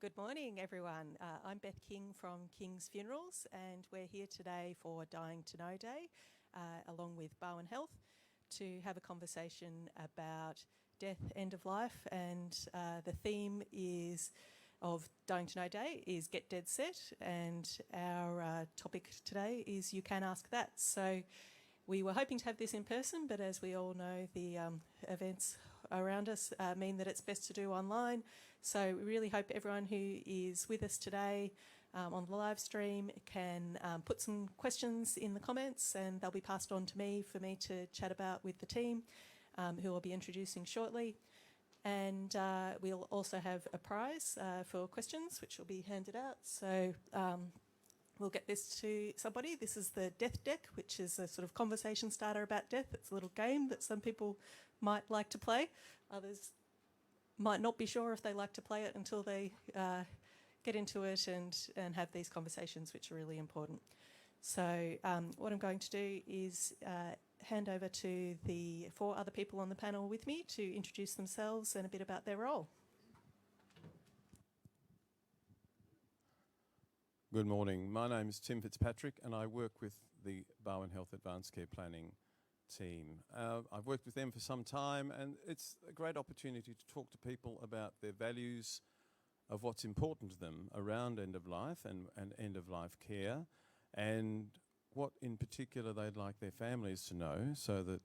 Good morning, everyone. I'm Beth King from King's Funerals, and we're here today for Dying to Know Day, along with 𝗲𝗹𝘁𝗵, to have a conversation about death, end of life, and the theme of Dying to Know Day is Get Dead Set, and our topic today is You Can Ask That. So we were hoping to have this in person, but as we all know, the events around us mean that it's best to do online. So we really hope everyone who is with us today on the live stream can put some questions in the comments, and they'll be passed on to me for me to chat about with the team, who I'll be introducing shortly. And we'll also have a prize for questions, which will be handed out. So we'll get this to somebody. This is the Death Deck, which is a sort of conversation starter about death. It's a little game that some people might like to play. Others might not be sure if they like to play it until they get into it and have these conversations, which are really important. So what I'm going to do is hand over to the 4 other people on the panel with me to introduce themselves and a bit about their role. Good morning. My name is 𝗕𝗵𝘁𝗵 and I work with the Barwon Health Advanced Care Planning team. I've worked with them for some time, and it's a great opportunity to talk to people about their values of what's important to them around end of life and end of life care, and what in particular they'd like their families to know, so that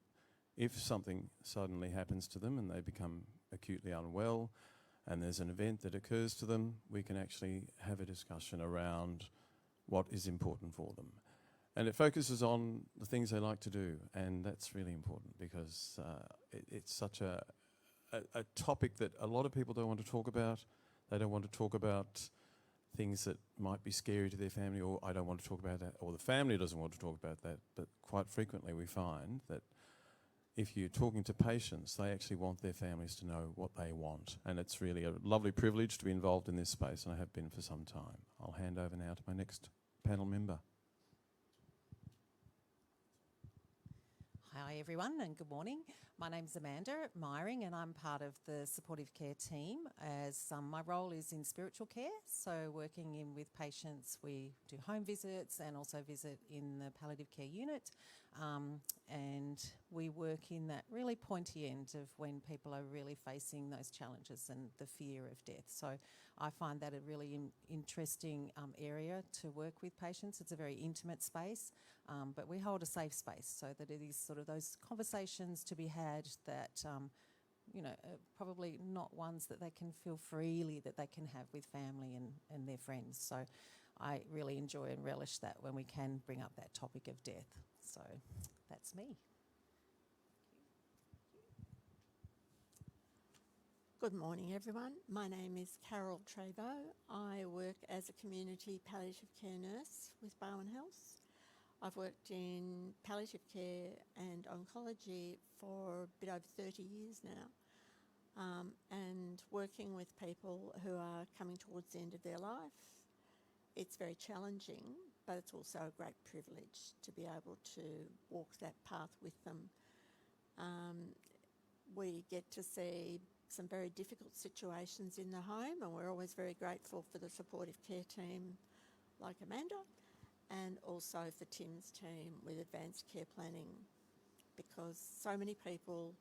if something suddenly happens to them and they become acutely unwell and there's an event that occurs to them, we can actually have a discussion around what is important for them. And it focuses on the things they like to do, and that's really important because it's such a topic that a lot of people don't want to talk about. They don't want to talk about things that might be scary to their family, or I don't want to talk about that, or the family doesn't want to talk about that. But quite frequently we find that if you're talking to patients, they actually want their families to know what they want. And it's really a lovely privilege to be involved in this space, and I have been for some time. I'll hand over now to my next panel member. Hi everyone and good morning. My name's Amanda Myring and I'm part of the supportive care team, as my role is in spiritual care, so working in with patients. We do home visits and also visit in the palliative care unit, and we work in that really pointy end of when people are really facing those challenges and the fear of death. So I find that a really interesting area to work with patients. It's a very intimate space, but we hold a safe space so that it is sort of those conversations to be had that, probably not ones that they can feel freely that they can have with family and their friends. So I really enjoy and relish that when we can bring up that topic of death. So that's me. Good morning, everyone. My name is 𝗕𝗿𝗁𝗵𝗏. I work as a community palliative care nurse with Barwon Health. I've worked in palliative care and oncology for a bit over 30 years now, and working with people who are coming towards the end of their life. It's very challenging, but it's also a great privilege to be able to walk that path with them. We get to see some very difficult situations in the home, and we're always very grateful for the supportive care team like Amanda, and also for Tim's team with advanced care planning, because so many people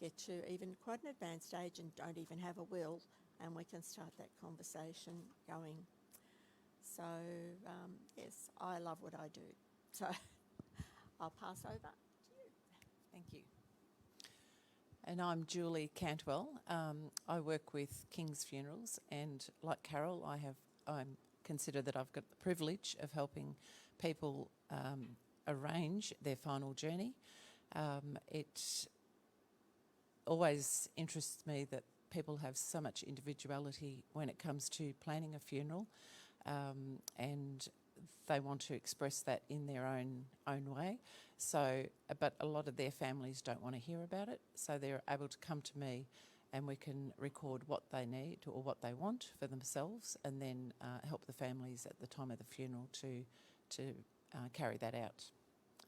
get to even quite an advanced age and don't even have a will, and we can start that conversation going. So yes, I love what I do. So I'll pass over to you. Thank you. And I'm 𝗕𝗿𝗵𝗁𝗏. I work with King's Funerals, and like Carol, I consider that I've got the privilege of helping people arrange their final journey. It always interests me that people have so much individuality when it comes to planning a funeral, and they want to express that in their own way. So, but a lot of their families don't want to hear about it, so they're able to come to me and we can record what they need or what they want for themselves, and then help the families at the time of the funeral to carry that out.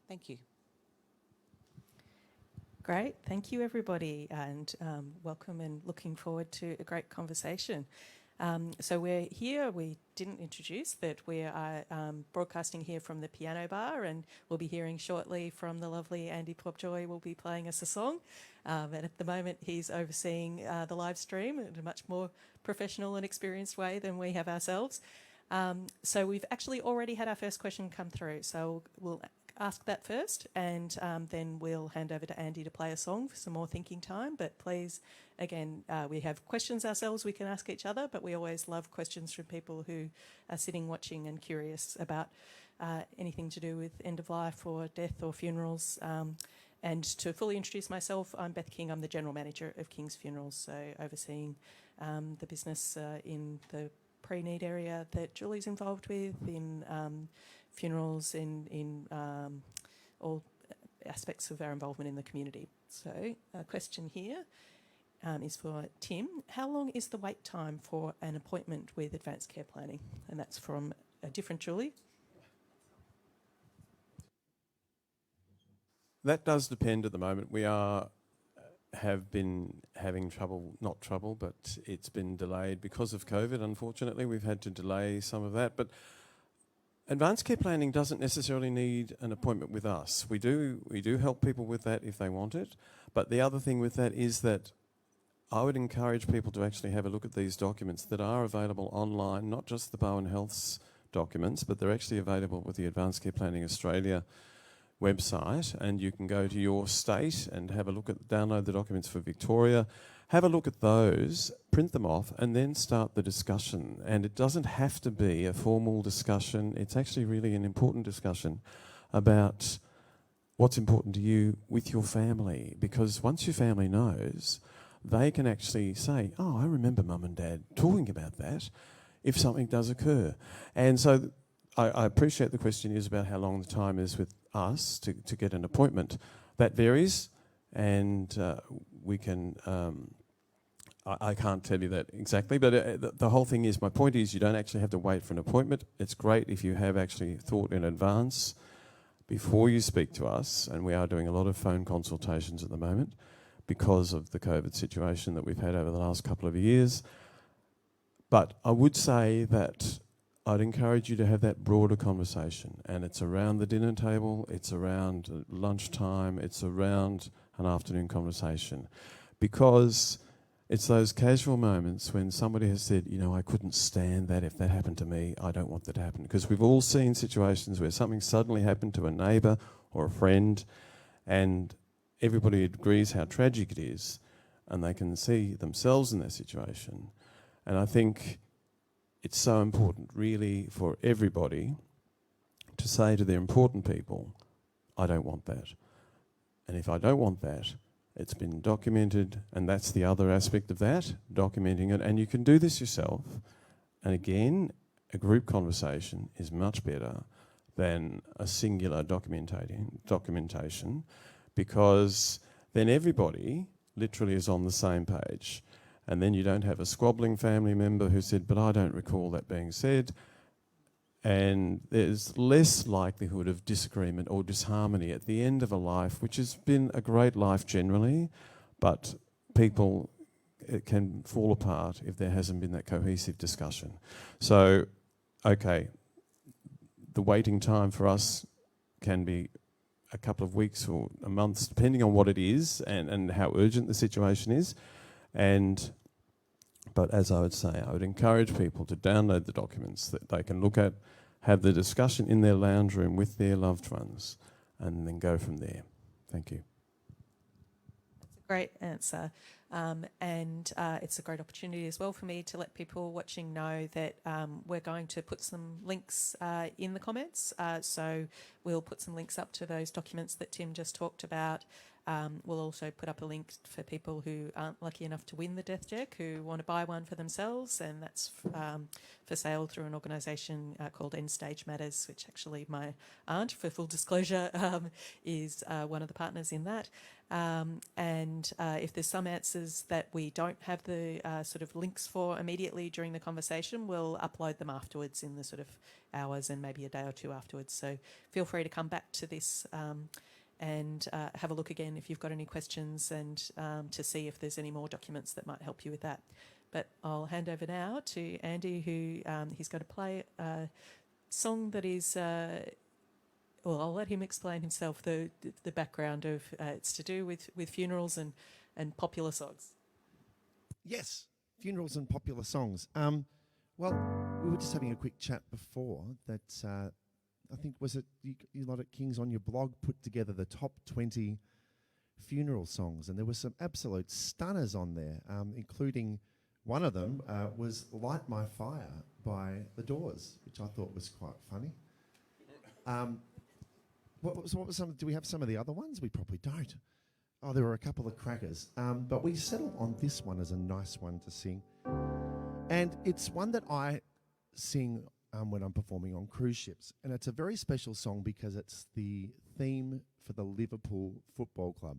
Thank you. Great, thank you everybody, and welcome, and looking forward to a great conversation. So we're here. We didn't introduce that we are broadcasting here from the piano bar, and we'll be hearing shortly from the lovely 𝗕𝗵𝗹𝘁𝗵 will be playing us a song. And at the moment he's overseeing the live stream in a much more professional and experienced way than we have ourselves. So we've actually already had our first question come through. So we'll ask that first, and then we'll hand over to Andi to play a song for some more thinking time. But please, again, we have questions ourselves we can ask each other, but we always love questions from people who are sitting, watching and curious about anything to do with end of life or death or funerals. And to fully introduce myself, I'm Beth King. I'm the General Manager of King's Funerals, so overseeing the business in the pre-need area that Julie's involved with, in funerals, in all aspects of our involvement in the community. So a question here is for Tim. How long is the wait time for an appointment with advanced care planning? And that's from a different Julie. That does depend at the moment. We have been having trouble, not trouble, but it's been delayed because of COVID, unfortunately. We've had to delay some of that. But advanced care planning doesn't necessarily need an appointment with us. We do help people with that if they want it. But the other thing with that is that I would encourage people to actually have a look at these documents that are available online, not just the Barwon Health's documents, but they're actually available with the Advanced Care Planning Australia website, and you can go to your state and have a look at, download the documents for Victoria, have a look at those, print them off, and then start the discussion. And it doesn't have to be a formal discussion. It's actually really an important discussion about what's important to you with your family, because once your family knows, they can actually say, oh, I remember Mum and Dad talking about that if something does occur. And so I appreciate the question is about how long the time is with us to get an appointment. That varies, and we can, I can't tell you that exactly, but the whole thing is, my point is you don't actually have to wait for an appointment. It's great if you have actually thought in advance before you speak to us, and we are doing a lot of phone consultations at the moment because of the COVID situation that we've had over the last couple of years. But I would say that I'd encourage you to have that broader conversation, and it's around the dinner table, it's around lunchtime, it's around an afternoon conversation, because it's those casual moments when somebody has said, you know, I couldn't stand that. If that happened to me, I don't want that to happen. Because we've all seen situations where something suddenly happened to a neighbour or a friend, and everybody agrees how tragic it is, and they can see themselves in that situation. And I think it's so important, really, for everybody to say to their important people, I don't want that. And if I don't want that, it's been documented, and that's the other aspect of that, documenting it. And you can do this yourself. And again, a group conversation is much better than a singular documentation, because then everybody literally is on the same page. And then you don't have a squabbling family member who said, but I don't recall that being said. And there's less likelihood of disagreement or disharmony at the end of a life, which has been a great life generally, but people, it can fall apart if there hasn't been that cohesive discussion. So, okay, the waiting time for us can be a couple of weeks or a month, depending on what it is and how urgent the situation is. But as I would say, I would encourage people to download the documents that they can look at, have the discussion in their lounge room with their loved ones, and then go from there. Thank you. That's a great answer. And it's a great opportunity as well for me to let people watching know that we're going to put some links in the comments. So we'll put some links up to those documents that Tim just talked about. We'll also put up a link for people who aren't lucky enough to win the death check, who want to buy one for themselves, and that's for sale through an organisation called End Stage Matters, which actually my aunt, for full disclosure, is one of the partners in that. And if there's some answers that we don't have the sort of links for immediately during the conversation, we'll upload them afterwards in the sort of hours and maybe a day or two afterwards. So feel free to come back to this and have a look again if you've got any questions, and to see if there's any more documents that might help you with that. But I'll hand over now to Andy, who he's going to play a song that is, well, I'll let him explain himself the background of, it's to do with funerals and popular songs. Yes, funerals and popular songs. Well, we were just having a quick chat before that I think, was it you lot at King's on your blog put together the top 20 funeral songs, and there were some absolute stunners on there, including one of them was Light My Fire by The Doors, which I thought was quite funny. What was some? Do we have some of the other ones? We probably don't. Oh, there were a couple of crackers. But we settled on this one as a nice one to sing. And it's one that I sing when I'm performing on cruise ships. And it's a very special song because it's the theme for the Liverpool Football Club.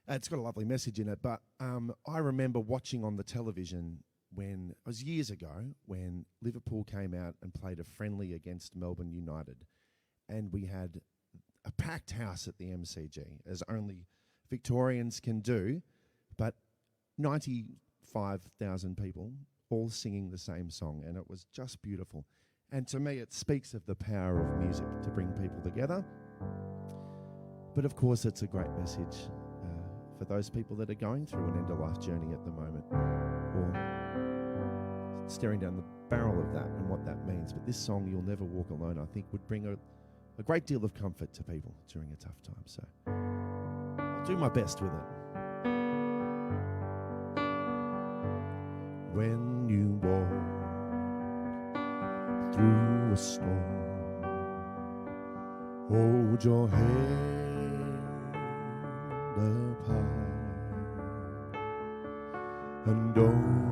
It's got a lovely message in it, but I remember watching on the television when, it was years ago, when Liverpool came out and played a friendly against Melbourne United. And we had a packed house at the MCG, as only Victorians can do, but 95,000 people all singing the same song, and it was just beautiful. And to me, it speaks of the power of music to bring people together. But of course, it's a great message for those people that are going through an end-of-life journey at the moment, or staring down the barrel of that and what that means. But this song, You'll Never Walk Alone, I think would bring a great deal of comfort to people during a tough time. So I'll do my best with it. When you walk through a storm, hold your head up high and don't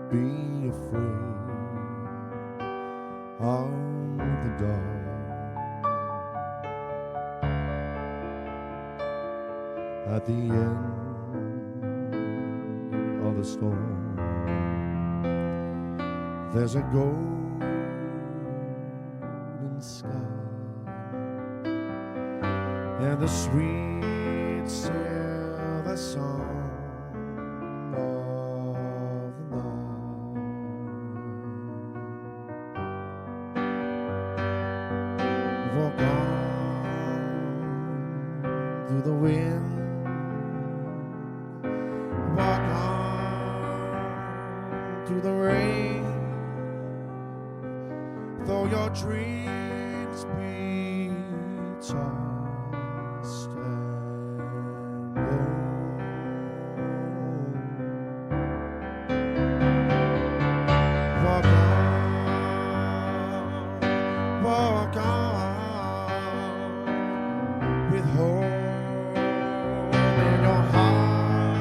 be afraid of the dark. At the end of the storm, there's a golden sky and the sweet silver song of the night. Walk on through the wind, walk on through the rain, though your dreams be tossed and blown. Walk on with hope in your heart,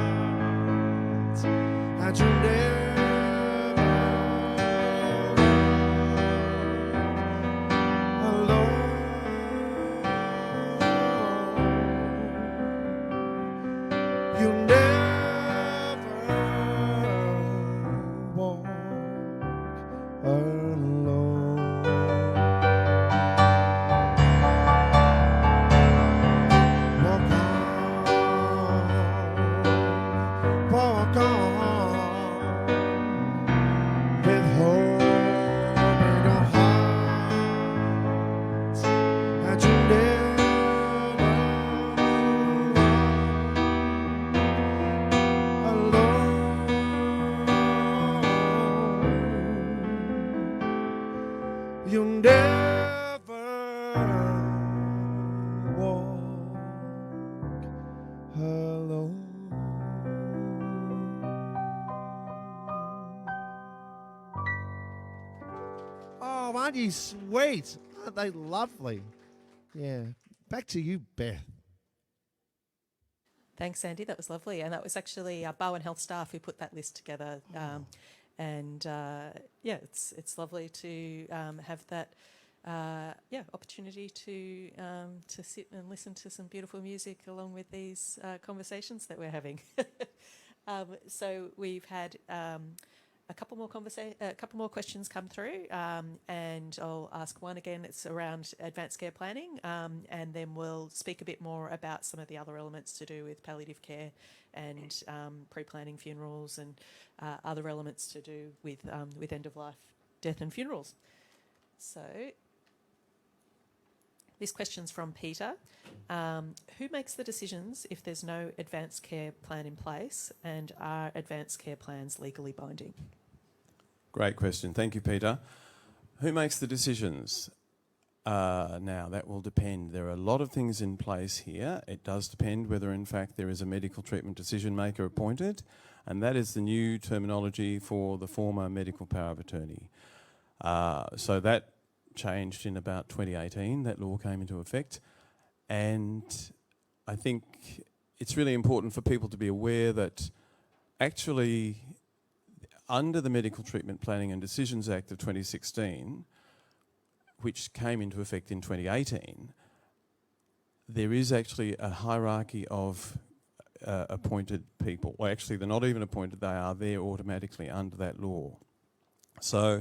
and you never alone. You never walk alone. Walk on with hope in your heart, and you never alone. You never walk alone. Oh, aren't you sweet? Aren't they lovely? Yeah. Back to you, Beth. Thanks, Andy. That was lovely. And that was actually Barwon Health staff who put that list together. Yeah, it's lovely to have that opportunity to sit and listen to some beautiful music along with these conversations that we're having. So we've had a couple more questions come through, and I'll ask one again. It's around advanced care planning, and then we'll speak a bit more about some of the other elements to do with palliative care and pre-planning funerals and other elements to do with end-of-life death and funerals. So this question's from Peter. Who makes the decisions if there's no advanced care plan in place, and are advanced care plans legally binding? Great question. Thank you, Peter. Who makes the decisions? Now, that will depend. There are a lot of things in place here. It does depend whether, in fact, there is a medical treatment decision maker appointed, and that is the new terminology for the former medical power of attorney. So that changed in about 2018. That law came into effect. And I think it's really important for people to be aware that actually under the Medical Treatment Planning and Decisions Act of 2016, which came into effect in 2018, there is actually a hierarchy of appointed people. Well, actually, they're not even appointed, they are there automatically under that law. So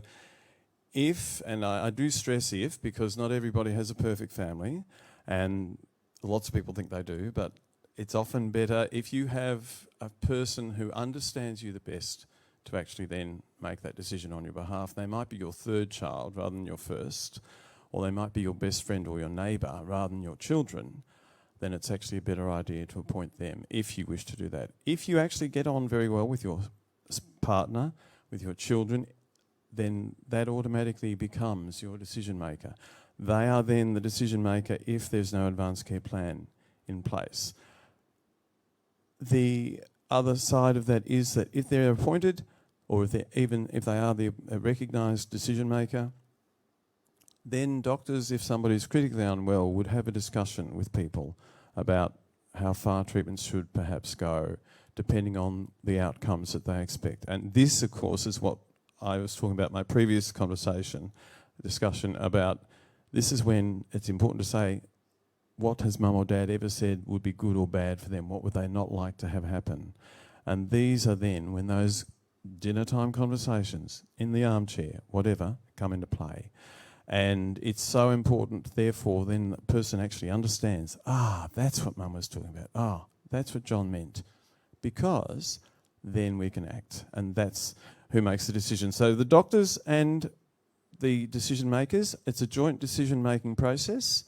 if, and I do stress if, because not everybody has a perfect family, and lots of people think they do, but it's often better if you have a person who understands you the best to actually then make that decision on your behalf. They might be your third child rather than your first, or they might be your best friend or your neighbour rather than your children. Then it's actually a better idea to appoint them if you wish to do that. If you actually get on very well with your partner, with your children, then that automatically becomes your decision maker. They are then the decision maker if there's no advanced care plan in place. The other side of that is that if they're appointed, or if they are the recognised decision maker, then doctors, if somebody's critically unwell, would have a discussion with people about how far treatments should perhaps go, depending on the outcomes that they expect. And this, of course, is what I was talking about in my previous discussion about. This is when it's important to say, what has mum or dad ever said would be good or bad for them? What would they not like to have happen? And these are then when those dinner time conversations, in the armchair, whatever, come into play. And it's so important, therefore, then the person actually understands, that's what mum was talking about. That's what John meant. Because then we can act. And that's who makes the decision. So the doctors and the decision makers, it's a joint decision-making process.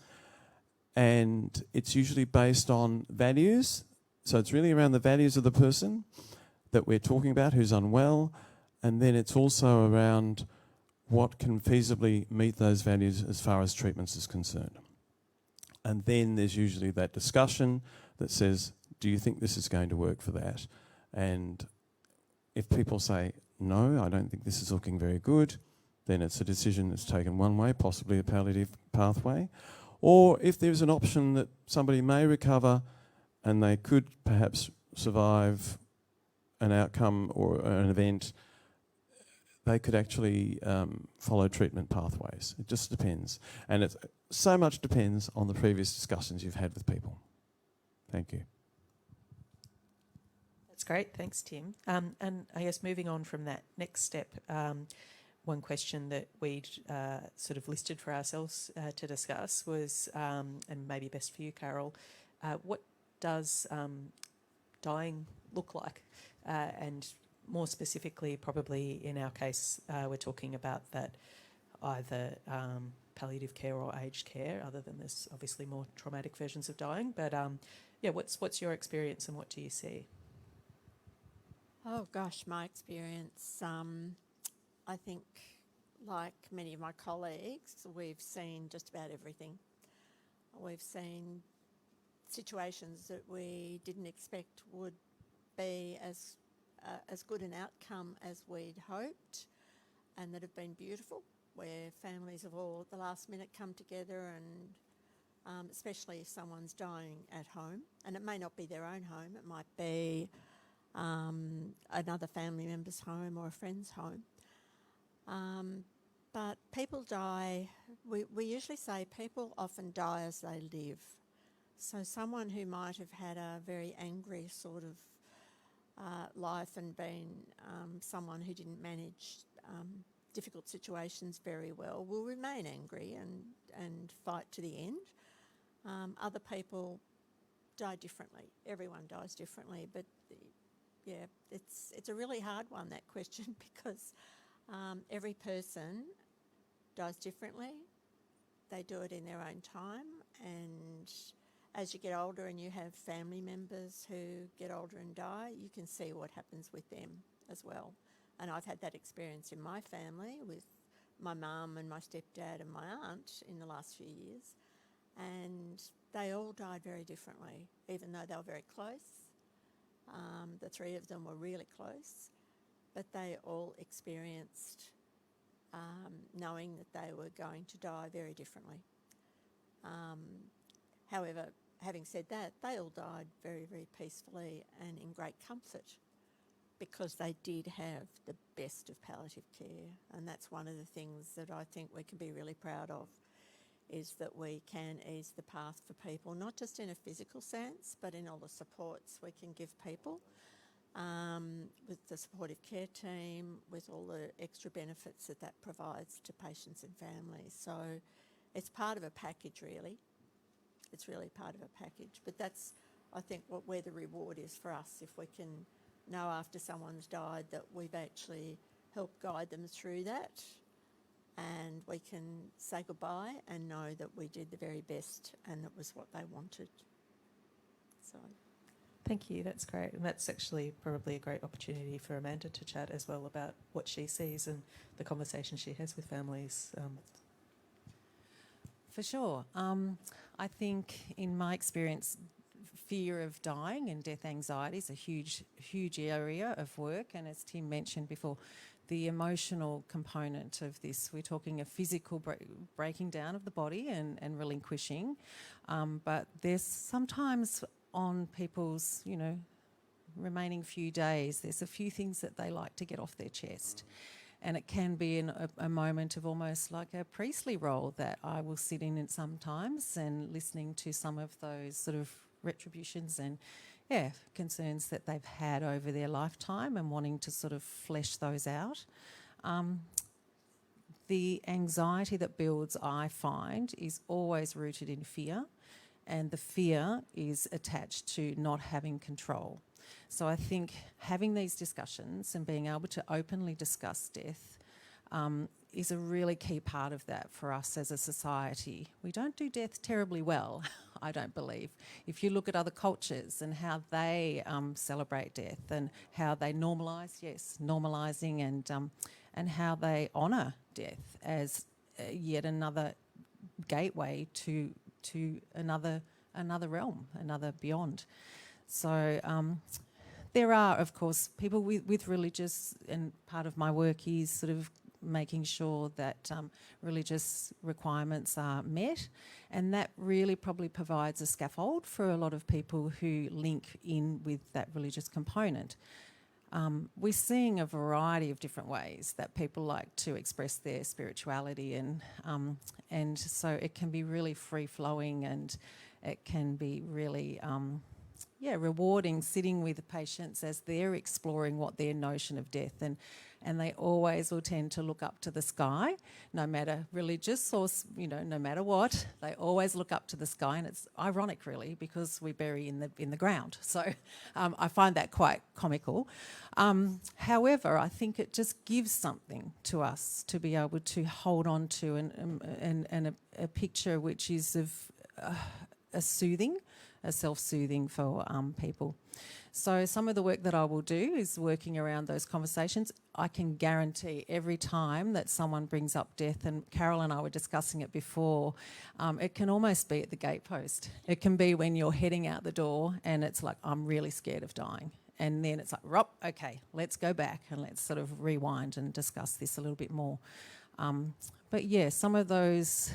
And it's usually based on values. So it's really around the values of the person that we're talking about who's unwell. And then it's also around what can feasibly meet those values as far as treatments is concerned. And then there's usually that discussion that says, do you think this is going to work for that? And if people say, no, I don't think this is looking very good, then it's a decision that's taken one way, possibly a palliative pathway. Or if there's an option that somebody may recover and they could perhaps survive an outcome or an event, they could actually follow treatment pathways. It just depends. And it so much depends on the previous discussions you've had with people. Thank you. That's great. Thanks, Tim. And I guess moving on from that next step, one question that we'd sort of listed for ourselves to discuss was, and maybe best for you, Carol, what does dying look like? And more specifically, probably in our case, we're talking about that either palliative care or aged care, other than there's obviously more traumatic versions of dying. But what's your experience and what do you see? Oh gosh, my experience, I think like many of my colleagues, we've seen just about everything. We've seen situations that we didn't expect would be as good an outcome as we'd hoped, and that have been beautiful, where families have all at the last minute come together, and especially if someone's dying at home, and it may not be their own home, it might be another family member's home or a friend's home. But people die, we usually say people often die as they live. So someone who might have had a very angry sort of life and been someone who didn't manage difficult situations very well will remain angry and fight to the end. Other people die differently. Everyone dies differently, but yeah, it's a really hard one, that question, because every person dies differently. They do it in their own time, and as you get older and you have family members who get older and die, you can see what happens with them as well. And I've had that experience in my family with my mum and my stepdad and my aunt in the last few years, and they all died very differently, even though they were very close. The three of them were really close, but they all experienced knowing that they were going to die very differently. However, having said that, they all died very, very peacefully and in great comfort, because they did have the best of palliative care. And that's one of the things that I think we can be really proud of, is that we can ease the path for people, not just in a physical sense, but in all the supports we can give people, with the supportive care team, with all the extra benefits that provides to patients and families. So it's part of a package, really. It's really part of a package. But that's, I think, where the reward is for us, if we can know after someone's died that we've actually helped guide them through that, and we can say goodbye and know that we did the very best and it was what they wanted. So, thank you, that's great. And that's actually probably a great opportunity for Amanda to chat as well about what she sees and the conversation she has with families. For sure. I think in my experience, fear of dying and death anxiety is a huge area of work. And as Tim mentioned before, the emotional component of this, we're talking a physical breaking down of the body and relinquishing. But there's sometimes on people's, remaining few days, there's a few things that they like to get off their chest. And it can be in a moment of almost like a priestly role that I will sit in sometimes, and listening to some of those sort of retributions and concerns that they've had over their lifetime, and wanting to sort of flesh those out. The anxiety that builds, I find, is always rooted in fear, and the fear is attached to not having control. So I think having these discussions and being able to openly discuss death is a really key part of that for us as a society. We don't do death terribly well, I don't believe. If you look at other cultures and how they celebrate death and how they normalising and how they honour death as yet another gateway to another realm, another beyond. So there are, of course, people with religious, and part of my work is sort of making sure that religious requirements are met, and that really probably provides a scaffold for a lot of people who link in with that religious component. We're seeing a variety of different ways that people like to express their spirituality, and so it can be really free-flowing, and it can be really rewarding sitting with the patients as they're exploring what their notion of death, and they always will tend to look up to the sky, no matter religious or, no matter what, they always look up to the sky, and it's ironic really, because we bury in the ground. So I find that quite comical. However, I think it just gives something to us to be able to hold on to, and a picture which is of a self-soothing for people. So some of the work that I will do is working around those conversations. I can guarantee every time that someone brings up death, and Carol and I were discussing it before, it can almost be at the gatepost. It can be when you're heading out the door and it's like, I'm really scared of dying. And then it's like, okay, let's go back and let's sort of rewind and discuss this a little bit more. But yeah, some of those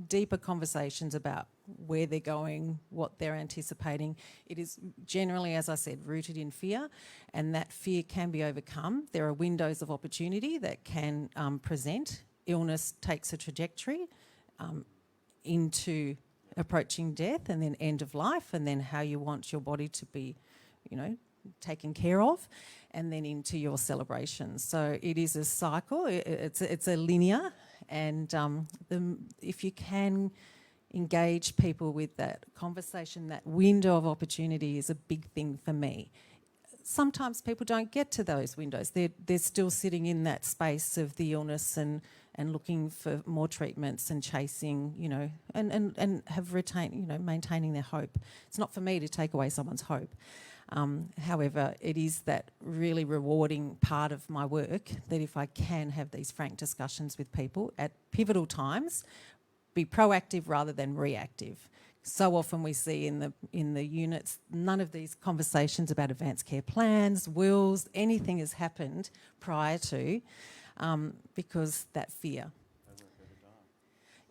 deeper conversations about where they're going, what they're anticipating. It is generally, as I said, rooted in fear, and that fear can be overcome. There are windows of opportunity that can present. Illness takes a trajectory into approaching death, and then end of life, and then how you want your body to be, taken care of, and then into your celebrations. So it is a cycle. It's a linear, and if you can engage people with that conversation, that window of opportunity is a big thing for me. Sometimes people don't get to those windows. They're still sitting in that space of the illness and looking for more treatments and chasing, and have retained, maintaining their hope. It's not for me to take away someone's hope. However, it is that really rewarding part of my work that if I can have these frank discussions with people at pivotal times, be proactive rather than reactive. So often we see in the units, none of these conversations about advanced care plans, wills, anything has happened prior to, because that fear.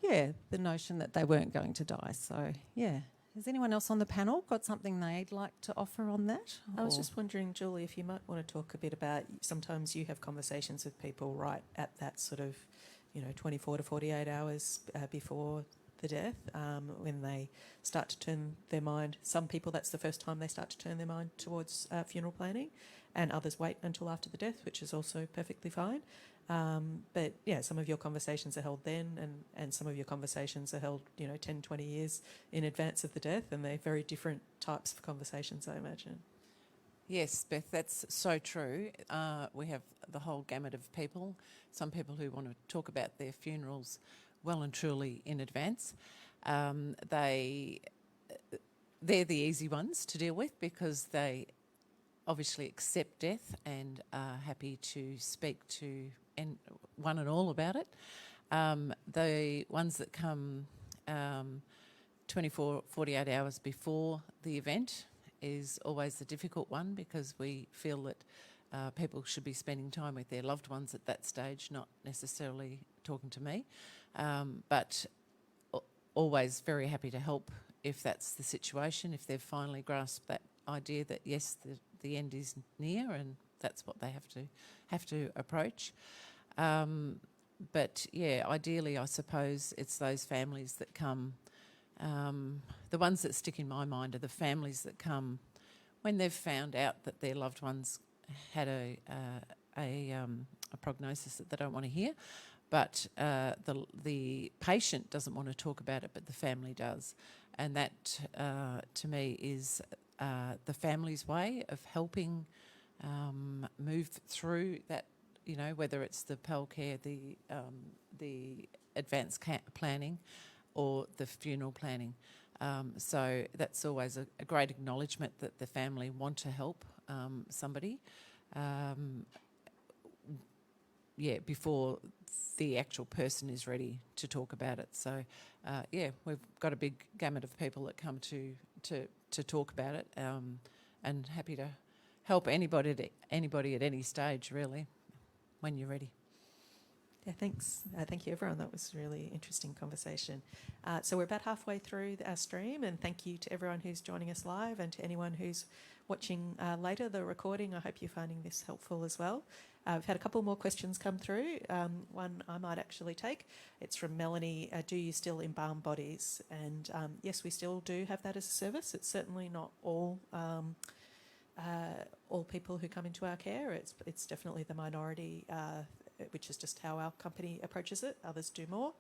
Yeah, the notion that they weren't going to die. So, yeah. Has anyone else on the panel got something they'd like to offer on that? I was just wondering, Julie, if you might want to talk a bit about, sometimes you have conversations with people right at that sort of, 24 to 48 hours before the death, when they start to turn their mind. Some people, that's the first time they start to turn their mind towards funeral planning, and others wait until after the death, which is also perfectly fine. But yeah, some of your conversations are held then, and some of your conversations are held, 10, 20 years in advance of the death, and they're very different types of conversations, I imagine. Yes, Beth, that's so true. We have the whole gamut of people. Some people who want to talk about their funerals well and truly in advance. They're the easy ones to deal with because they obviously accept death and are happy to speak to one and all about it. The ones that come 24, 48 hours before the event is always the difficult one because we feel that people should be spending time with their loved ones at that stage, not necessarily talking to me. But always very happy to help if that's the situation, if they've finally grasped that idea that yes, the end is near and that's what they have to approach. But yeah, ideally, I suppose it's those families that come. The ones that stick in my mind are the families that come when they've found out that their loved ones had a prognosis that they don't want to hear, but the patient doesn't want to talk about it, but the family does, and that to me is the family's way of helping move through that. Whether it's the 𝗲𝗁, the advanced planning, or the funeral planning. So that's always a great acknowledgement that the family want to help somebody. Before the actual person is ready to talk about it. So, we've got a big gamut of people that come to talk about it, and happy to help anybody at any stage, really, when you're ready. Yeah, thanks. Thank you, everyone. That was a really interesting conversation. So we're about halfway through our stream, and thank you to everyone who's joining us live and to anyone who's watching later the recording. I hope you're finding this helpful as well. We've had a couple more questions come through. One I might actually take. It's from Melanie. Do you still embalm bodies? And yes, we still do have that as a service. It's certainly not all people who come into our care. It's definitely the minority, which is just how our company approaches it. Others do more.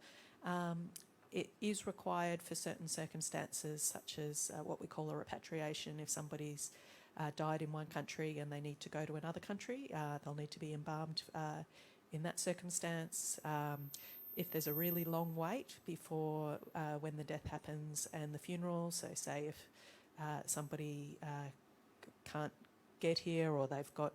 It is required for certain circumstances, such as what we call a repatriation. If somebody's died in one country and they need to go to another country, they'll need to be embalmed in that circumstance. If there's a really long wait before when the death happens and the funeral, so say if somebody can't get here, or they've got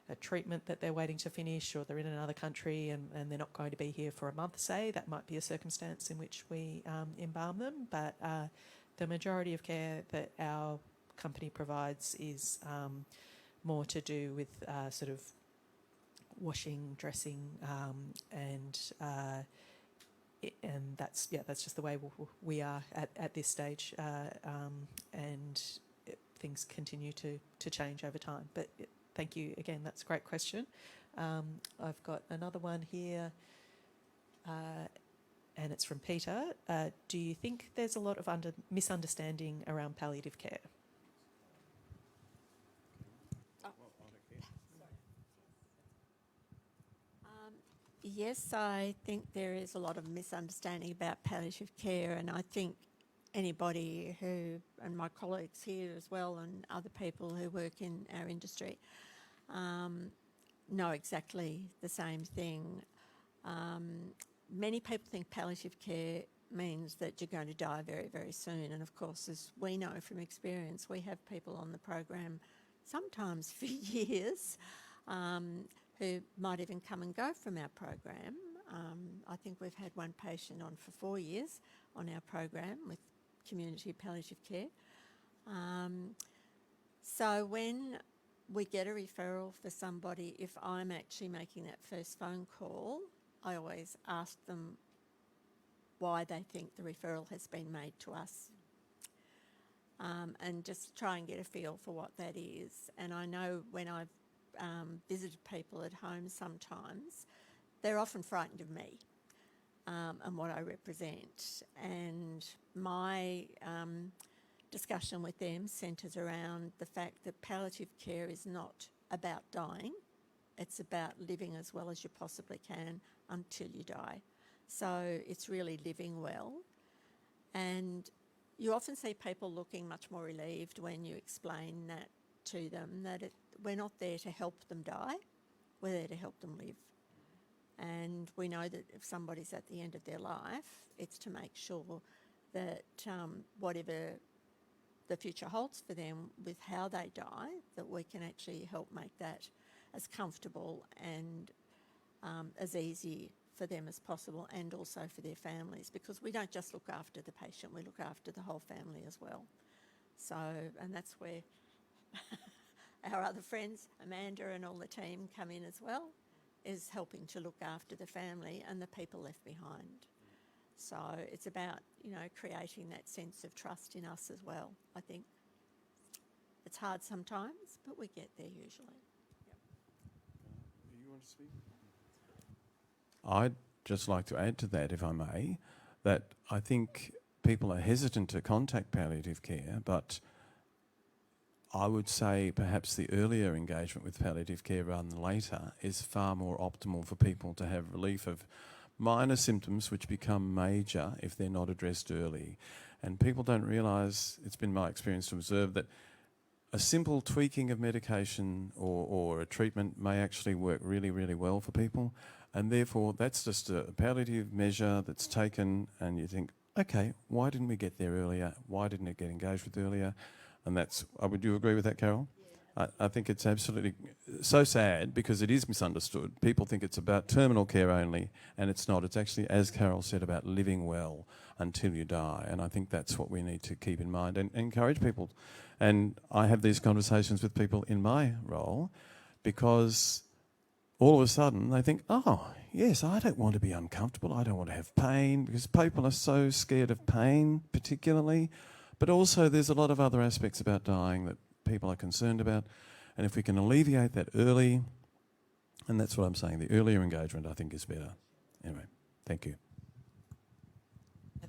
a treatment that they're waiting to finish, or they're in another country and they're not going to be here for a month, say, that might be a circumstance in which we embalm them. But the majority of care that our company provides is more to do with sort of washing, dressing, and that's just the way we are at this stage, and things continue to change over time. But thank you again. That's a great question. I've got another one here, and it's from Peter. Do you think there's a lot of misunderstanding around palliative care? Yes, I think there is a lot of misunderstanding about palliative care, and I think anybody who, and my colleagues here as well, and other people who work in our industry, know exactly the same thing. Many people think palliative care means that you're going to die very, very soon. And of course, as we know from experience, we have people on the program sometimes for years who might even come and go from our program. I think we've had one patient on for 4 years on our program with community palliative care. So when we get a referral for somebody, if I'm actually making that first phone call, I always ask them why they think the referral has been made to us, and just try and get a feel for what that is. And I know when I've visited people at home sometimes, they're often frightened of me and what I represent. And my discussion with them centres around the fact that palliative care is not about dying. It's about living as well as you possibly can until you die. So it's really living well. And you often see people looking much more relieved when you explain that to them, that we're not there to help them die, we're there to help them live. And we know that if somebody's at the end of their life, it's to make sure that whatever the future holds for them with how they die, that we can actually help make that as comfortable and as easy for them as possible, and also for their families, because we don't just look after the patient, we look after the whole family as well. So, and that's where our other friends, Amanda and all the team, come in as well, is helping to look after the family and the people left behind. So it's about, you know, creating that sense of trust in us as well. I think it's hard sometimes, but we get there usually. Yep. You want to speak? I'd just like to add to that, if I may, that I think people are hesitant to contact palliative care, but I would say perhaps the earlier engagement with palliative care rather than later is far more optimal for people to have relief of minor symptoms which become major if they're not addressed early. And people don't realise, it's been my experience to observe, that a simple tweaking of medication or a treatment may actually work really, really well for people. And therefore, that's just a palliative measure that's taken, and you think, okay, why didn't we get there earlier? Why didn't it get engaged with earlier? And that's, would you agree with that, Carol? Yeah. I think it's absolutely so sad because it is misunderstood. People think it's about terminal care only, and it's not. It's actually, as Carol said, about living well until you die. And I think that's what we need to keep in mind and encourage people. And I have these conversations with people in my role because all of a sudden they think, oh, yes, I don't want to be uncomfortable. I don't want to have pain, because people are so scared of pain particularly. But also there's a lot of other aspects about dying that people are concerned about. And if we can alleviate that early, and that's what I'm saying, the earlier engagement I think is better. Anyway, thank you.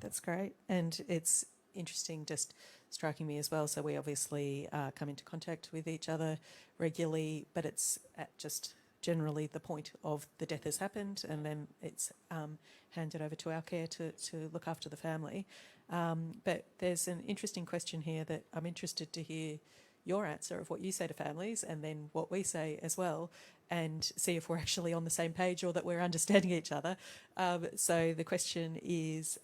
That's great. And it's interesting, just striking me as well. So we obviously come into contact with each other regularly, but it's at just generally the point of the death has happened, and then it's handed over to our care to look after the family. But there's an interesting question here that I'm interested to hear your answer of what you say to families and then what we say as well, and see if we're actually on the same page or that we're understanding each other. So the question is,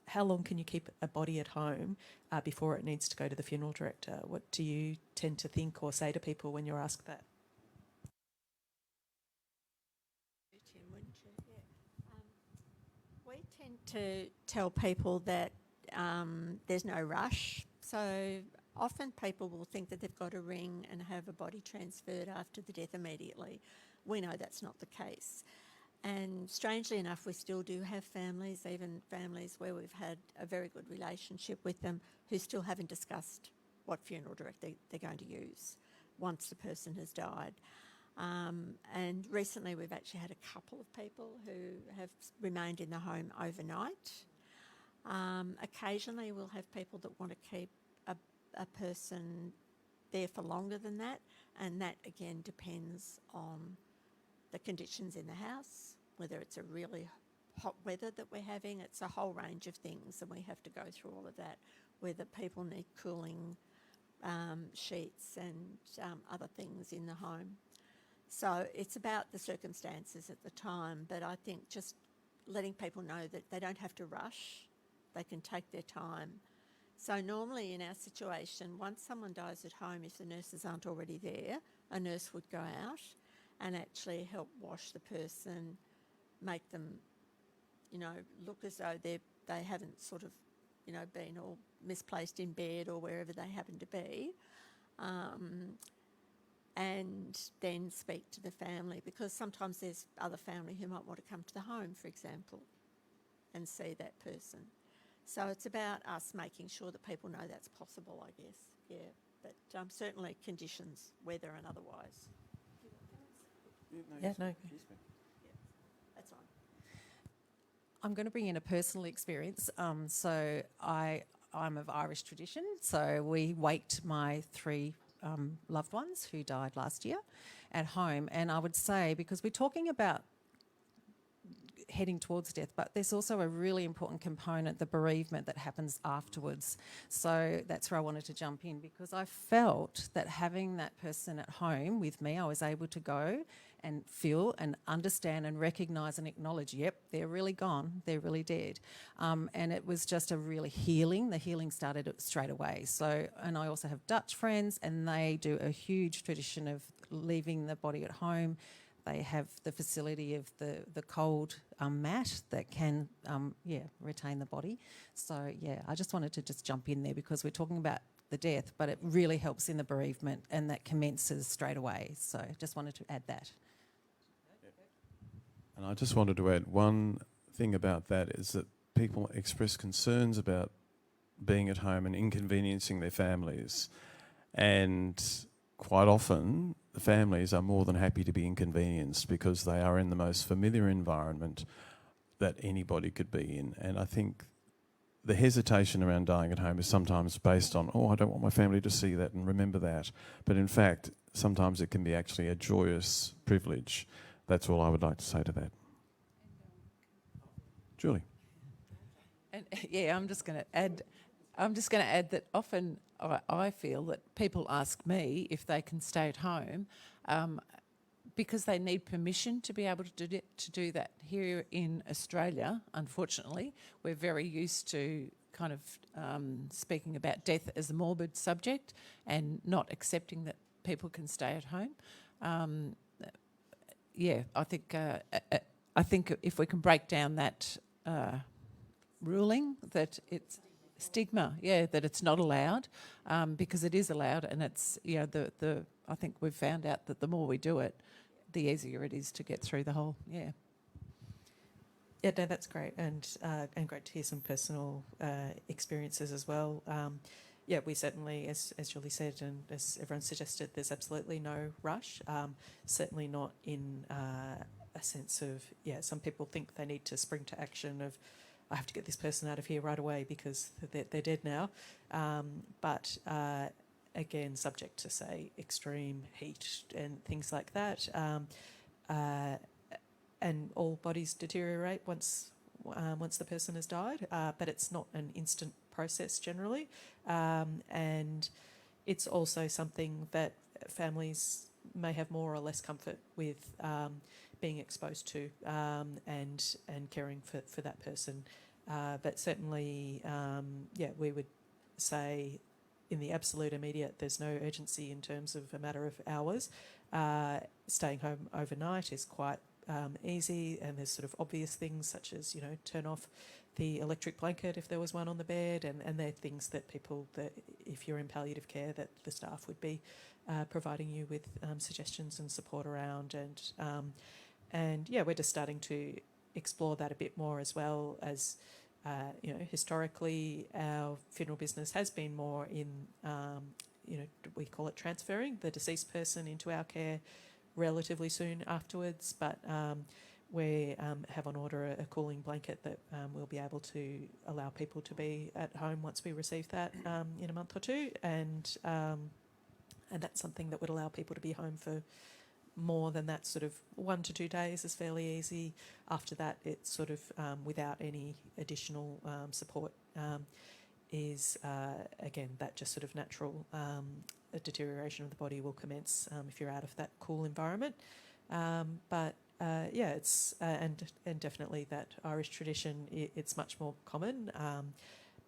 how long can you keep a body at home before it needs to go to the funeral director? What do you tend to think or say to people when you're asked that? We tend to tell people that there's no rush. So often people will think that they've got to ring and have a body transferred after the death immediately. We know that's not the case. And strangely enough, we still do have families, even families where we've had a very good relationship with them, who still haven't discussed what funeral director they're going to use once the person has died. And recently we've actually had a couple of people who have remained in the home overnight. Occasionally we'll have people that want to keep a person there for longer than that, and that again depends on the conditions in the house, whether it's a really hot weather that we're having, it's a whole range of things, and we have to go through all of that, whether people need cooling sheets and other things in the home. So it's about the circumstances at the time, but I think just letting people know that they don't have to rush, they can take their time. So normally in our situation, once someone dies at home, if the nurses aren't already there, a nurse would go out and actually help wash the person, make them, you know, look as though they haven't sort of, you know, been all misplaced in bed or wherever they happen to be. And then speak to the family, because sometimes there's other family who might want to come to the home, for example, and see that person. So it's about us making sure that people know that's possible, I guess. Yeah, but certainly conditions, weather and otherwise. Yeah, no. That's fine. I'm going to bring in a personal experience. So I'm of Irish tradition, so we waked my 3 loved ones who died last year at home. And I would say, because we're talking about heading towards death, but there's also a really important component, the bereavement that happens afterwards. So that's where I wanted to jump in, because I felt that having that person at home with me, I was able to go and feel and understand and recognise and acknowledge, yep, they're really gone, they're really dead. And it was just a really healing. The healing started straight away. So, and I also have Dutch friends, and they do a huge tradition of leaving the body at home. They have the facility of the cold mat that can, retain the body. So, yeah, I just wanted to just jump in there, because we're talking about the death, but it really helps in the bereavement, and that commences straight away. So just wanted to add that. And I just wanted to add one thing about that, is that people express concerns about being at home and inconveniencing their families. And quite often, the families are more than happy to be inconvenienced, because they are in the most familiar environment that anybody could be in. And I think the hesitation around dying at home is sometimes based on, I don't want my family to see that and remember that. But in fact, sometimes it can be actually a joyous privilege. That's all I would like to say to that. Julie. And yeah, I'm just going to add that often I feel that people ask me if they can stay at home because they need permission to be able to do that. Here in Australia, unfortunately, we're very used to kind of speaking about death as a morbid subject and not accepting that people can stay at home. I think if we can break down that ruling, that it's stigma, that it's not allowed, because it is allowed, and it's I think we've found out that the more we do it, the easier it is to get through the whole. Yeah, no, that's great, and great to hear some personal experiences as well. We certainly, as Julie said, and as everyone suggested, there's absolutely no rush. Certainly not in a sense of, some people think they need to spring to action of, I have to get this person out of here right away because they're dead now. But again, subject to, say, extreme heat and things like that. And all bodies deteriorate once the person has died, but it's not an instant process generally. And it's also something that families may have more or less comfort with being exposed to and caring for that person. But certainly, we would say in the absolute immediate, there's no urgency in terms of a matter of hours. Staying home overnight is quite easy, and there's sort of obvious things such as, turn off the electric blanket if there was one on the bed, and they're things that if you're in palliative care, that the staff would be providing you with suggestions and support around. And we're just starting to explore that a bit more, as well as, historically our funeral business has been more in, we call it transferring the deceased person into our care relatively soon afterwards, but we have on order a cooling blanket that we'll be able to allow people to be at home once we receive that in a month or two, and that's something that would allow people to be home for more than that, sort of 1 to 2 days is fairly easy. After that, it's sort of without any additional support is, again, that just sort of natural deterioration of the body will commence if you're out of that cool environment. Yeah, it's and definitely that Irish tradition, it's much more common.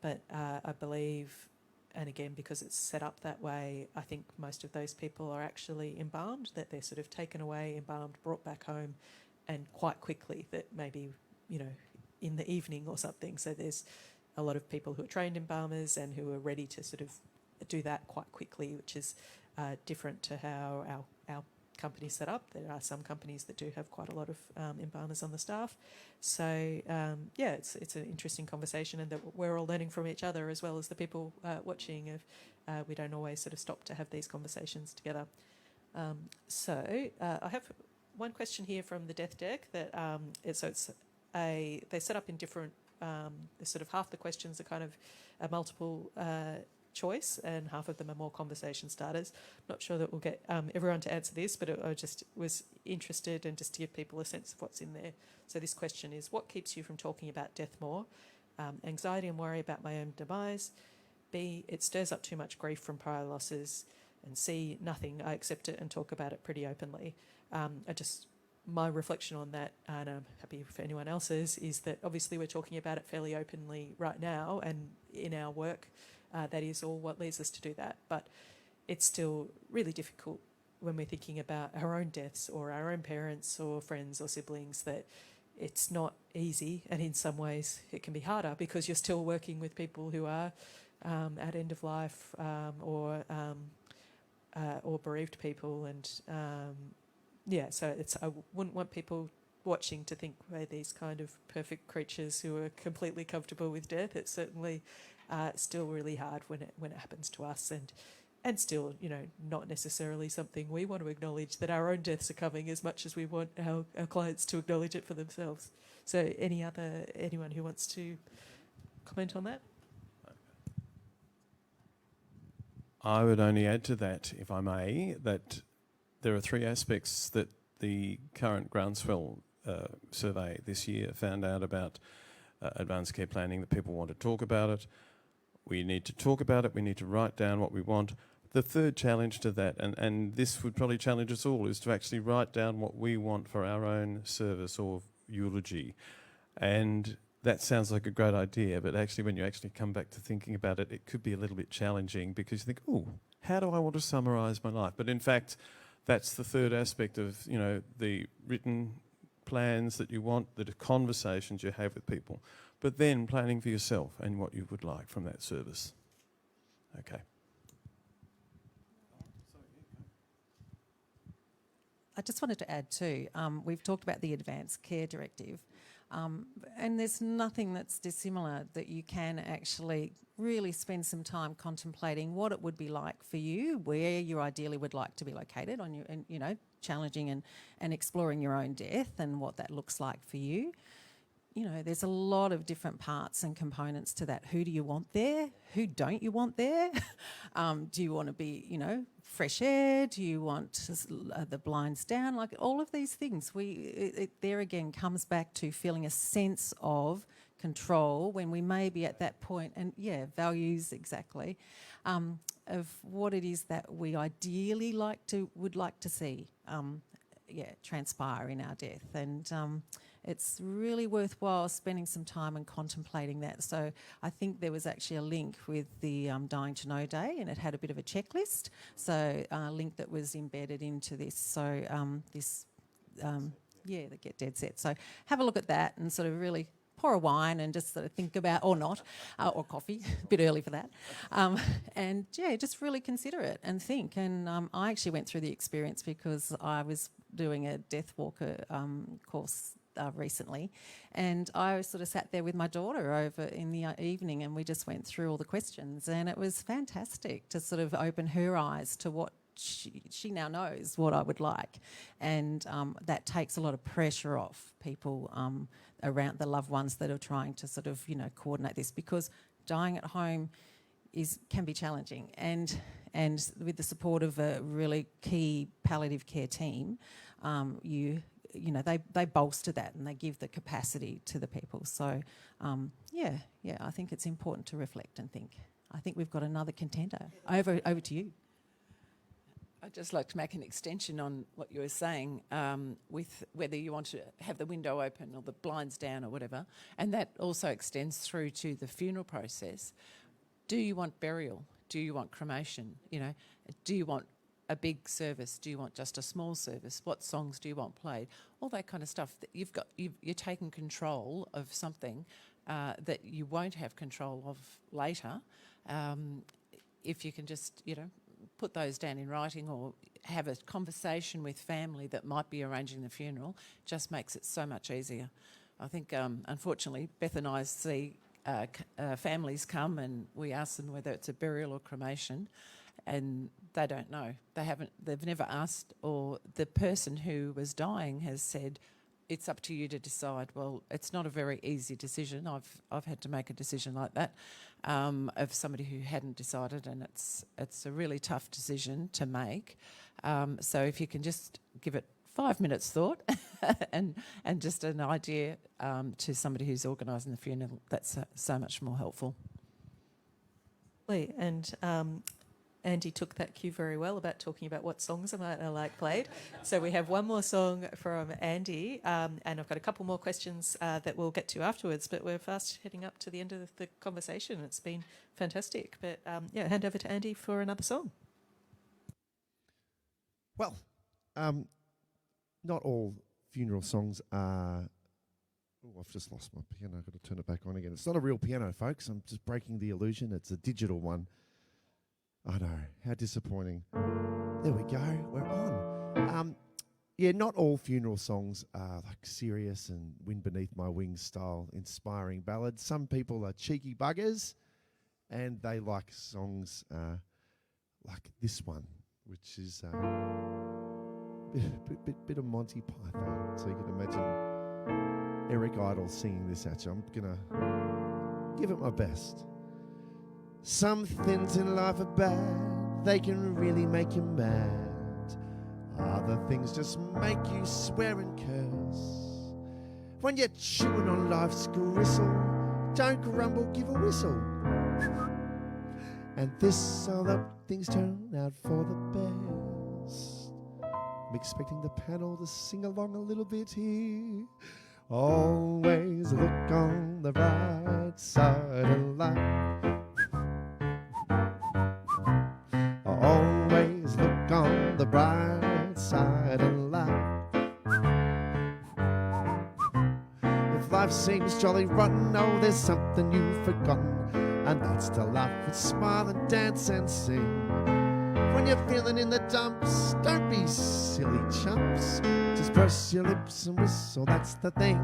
But I believe, and again, because it's set up that way, I think most of those people are actually embalmed, that they're sort of taken away, embalmed, brought back home, and quite quickly, that maybe, you know, in the evening or something. So there's a lot of people who are trained embalmers and who are ready to sort of do that quite quickly, which is different to how our company's set up. There are some companies that do have quite a lot of embalmers on the staff. So yeah, it's an interesting conversation, and that we're all learning from each other as well as the people watching. We don't always sort of stop to have these conversations together. So I have one question here from the Death Deck that they're set up in different. Sort of half the questions are kind of a multiple choice, and half of them are more conversation starters. Not sure that we'll get everyone to answer this, but I just was interested, and just to give people a sense of what's in there. So this question is: what keeps you from talking about death more? Anxiety and worry about my own demise. B, it stirs up too much grief from prior losses. And C, nothing. I accept it and talk about it pretty openly. My reflection on that, and I'm happy if anyone else's, is that obviously we're talking about it fairly openly right now, and in our work, that is all what leads us to do that. But it's still really difficult when we're thinking about our own deaths or our own parents or friends or siblings, that it's not easy, and in some ways it can be harder because you're still working with people who are at end of life or bereaved people, and yeah, so I wouldn't want people watching to think we're these kind of perfect creatures who are completely comfortable with death. It's certainly still really hard when it happens to us, and still, you know, not necessarily something we want to acknowledge, that our own deaths are coming, as much as we want our clients to acknowledge it for themselves. So anyone who wants to comment on that? I would only add to that, if I may, that there are 3 aspects that the current groundswell survey this year found out about advanced care planning, that people want to talk about it. We need to talk about it. We need to write down what we want. The third challenge to that, and this would probably challenge us all, is to actually write down what we want for our own service or eulogy. And that sounds like a great idea, but actually when you actually come back to thinking about it, it could be a little bit challenging, because you think, oh, how do I want to summarise my life? But in fact, that's the third aspect of, you know, the written plans that you want, the conversations you have with people, but then planning for yourself and what you would like from that service. Okay. I just wanted to add too, we've talked about the Advanced Care Directive, and there's nothing that's dissimilar, that you can actually really spend some time contemplating what it would be like for you, where you ideally would like to be located on your, and, you know, challenging and exploring your own death and what that looks like for you. You know, there's a lot of different parts and components to that. Who do you want there? Who don't you want there? Do you want to be, you know, fresh air? Do you want the blinds down? Like, all of these things, it there again comes back to feeling a sense of control when we may be at that point, and yeah, values exactly, of what it is that we ideally would like to see transpire in our death. And it's really worthwhile spending some time and contemplating that. So I think there was actually a link with the Dying to Know Day, and it had a bit of a checklist. So a link that was embedded into this. So the Get Dead Set. So have a look at that and sort of really pour a wine and just sort of think about, or not, or coffee, a bit early for that. And yeah, just really consider it and think. And I actually went through the experience because I was doing a Death Walker course recently, and I sort of sat there with my daughter over in the evening, and we just went through all the questions, and it was fantastic to sort of open her eyes to what she now knows what I would like, and that takes a lot of pressure off people around the loved ones that are trying to sort of, you know, coordinate this, because dying at home can be challenging, and and with the support of a really key palliative care team, they bolster that and they give the capacity to the people. So, I think it's important to reflect and think. I think we've got another contender. Over to you. I'd just like to make an extension on what you were saying with whether you want to have the window open or the blinds down or whatever, and that also extends through to the funeral process. Do you want burial? Do you want cremation? Do you want a big service? Do you want just a small service? What songs do you want played? All that kind of stuff. That you're taking control of something that you won't have control of later. If you can just, put those down in writing or have a conversation with family that might be arranging the funeral, just makes it so much easier. I think, unfortunately, Beth and I see families come and we ask them whether it's a burial or cremation, and they don't know. They've never asked, or the person who was dying has said, it's up to you to decide. Well, it's not a very easy decision. I've had to make a decision like that of somebody who hadn't decided, and it's a really tough decision to make. So if you can just give it 5 minutes thought and just an idea to somebody who's organising the funeral, that's so much more helpful. And Andy took that cue very well about talking about what songs I might like played. So we have one more song from Andy, and I've got a couple more questions that we'll get to afterwards, but we're fast heading up to the end of the conversation. It's been fantastic. But hand over to Andy for another song. Well, not all funeral songs are... Oh, I've just lost my piano. I've got to turn it back on again. It's not a real piano, folks. I'm just breaking the illusion. It's a digital one. I know, how disappointing. There we go, we're on. Not all funeral songs are like serious and Wind Beneath My Wings style inspiring ballads. Some people are cheeky buggers and they like songs like this one, which is a bit of Monty Python. So you can imagine Eric Idle singing this at you. I'm going to give it my best. Some things in life are bad, they can really make you mad. Other things just make you swear and curse. When you're chewing on life's gristle, don't grumble, give a whistle. And this, all that things turn out for the best. I'm expecting the panel to sing along a little bit here. Always look on the right side of life. Always look on the bright side of life. If life seems jolly rotten, oh, there's something you've forgotten, and that's to laugh and smile and dance and sing. When you're feeling in the dumps, don't be silly chumps. Just press your lips and whistle, that's the thing.